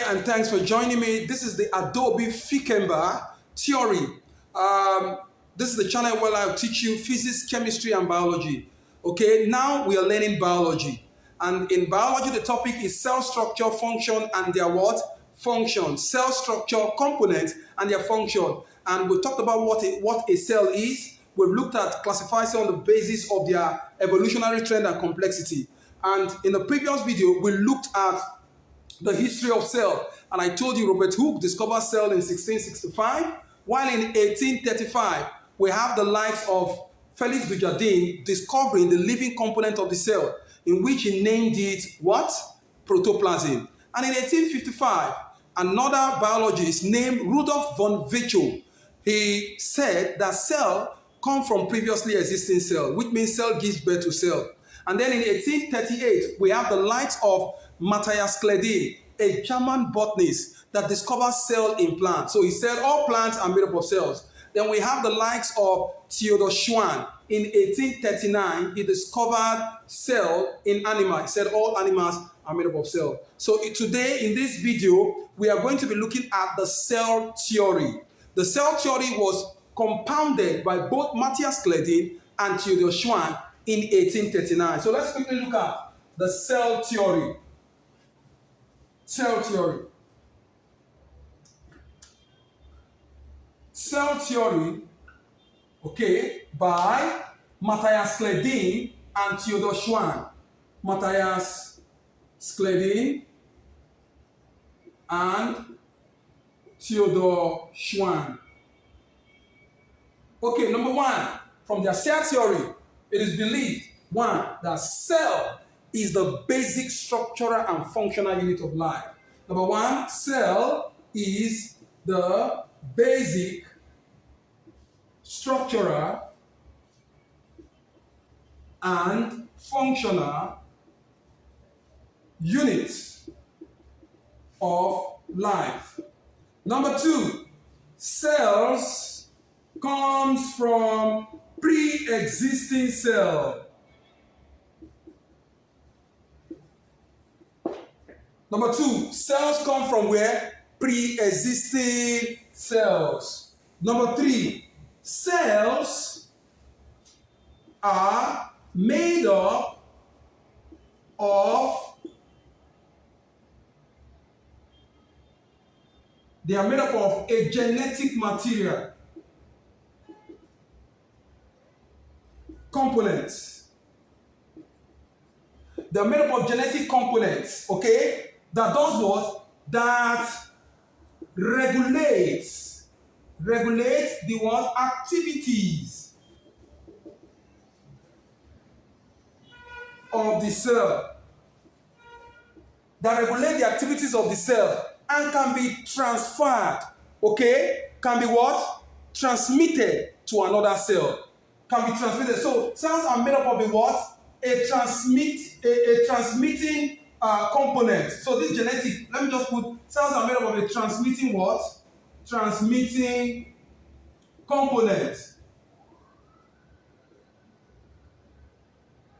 and thanks for joining me. This is the Adobe Fikemba theory. This is the channel where I teach you physics, chemistry, and biology. Okay, now we are learning biology. And in biology, the topic is cell structure, function, and their what? Function. Cell structure, components, and their function. And we talked about what a cell is. We've looked at classifying on the basis of their evolutionary trend and complexity. And in the previous video, we looked at the history of cell. And I told you Robert Hooke discovered cell in 1665, while in 1835, we have the likes of Felix Dujardin discovering the living component of the cell, in which he named it what? Protoplasm. And in 1855, another biologist named Rudolf von Virchow, he said that cell come from previously existing cell, which means cell gives birth to cell. And then in 1838, we have the likes of Matthias Kledin, a German botanist that discovered cell in plants. So he said all plants are made up of cells. Then we have the likes of Theodor Schwann. In 1839, he discovered cell in animals. He said all animals are made up of cells. So today, in this video, we are going to be looking at the cell theory. The cell theory was compounded by both Matthias Kledin and Theodor Schwann in 1839. So let's quickly look at the cell theory. Cell theory. Cell theory, okay, by Matthias Kledin and Theodor Schwann. Matthias Kledin and Theodor Schwann. Okay, number one, from their cell theory, it is believed, one, that cell is the basic structural and functional unit of life. Number one, cell is the basic structural and functional unit of life. Number two, cells comes from pre-existing cell. Number two, cells come from where? Pre-existing cells. Number three, cells are made up of a genetic material, components. They are made up of genetic components, okay? That does what? That regulates the what? Activities of the cell. That regulate the activities of the cell and can be transferred, okay? Can be what? Transmitted to another cell. Can be transmitted. So cells are made up of a what? A transmitting component. So this genetic, let me just put, cells are made up of a transmitting what? Transmitting component.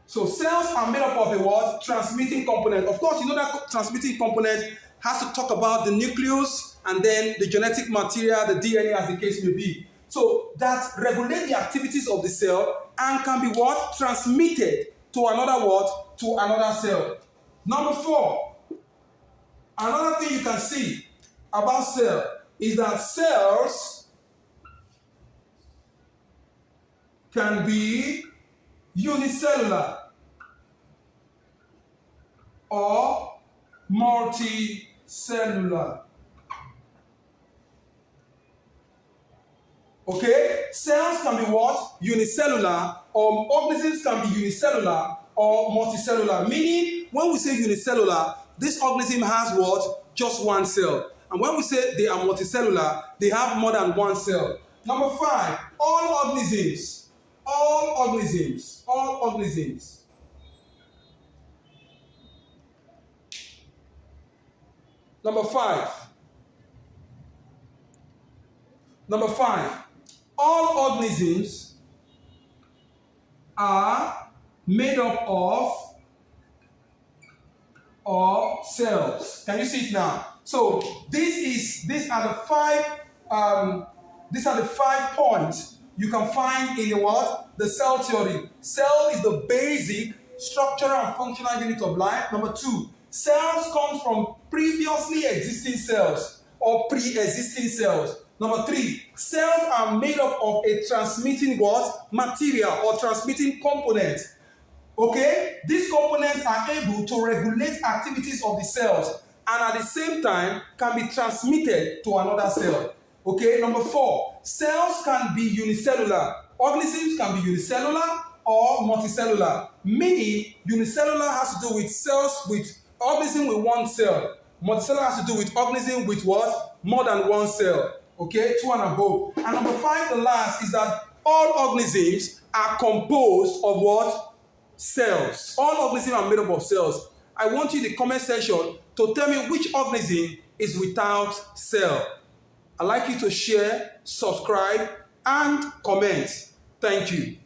So cells are made up of a what? Transmitting component. Of course, you know that transmitting component has to talk about the nucleus and then the genetic material, the DNA, as the case may be. So that regulate the activities of the cell and can be what? Transmitted to another what? To another cell. Number four, another thing you can see about cell is that cells can be unicellular or multicellular. Okay? Cells can be what? Unicellular, or organisms can be unicellular or multicellular. Meaning, when we say unicellular, this organism has what? Just one cell. And when we say they are multicellular, they have more than one cell. Number five, all organisms. Number five, all organisms are made up of cells. Can you see it now? So these are the five points you can find in the what? The cell theory. Cell is the basic structural and functional unit of life. Number two, cells come from previously existing cells or pre-existing cells. Number three, cells are made up of a transmitting what? Material or transmitting component. Okay? These components are able to regulate activities of the cells and at the same time can be transmitted to another cell. Okay? Number four, cells can be unicellular. Organisms can be unicellular or multicellular. Meaning, unicellular has to do with cells with organism with one cell. Multicellular has to do with organism with what? More than one cell. Okay? Two and above. And number five, the last, is that all organisms are composed of what? Cells. All organisms are made up of cells. I want you in the comment section to tell me which organism is without cell. I'd like you to share, subscribe, and comment. Thank you.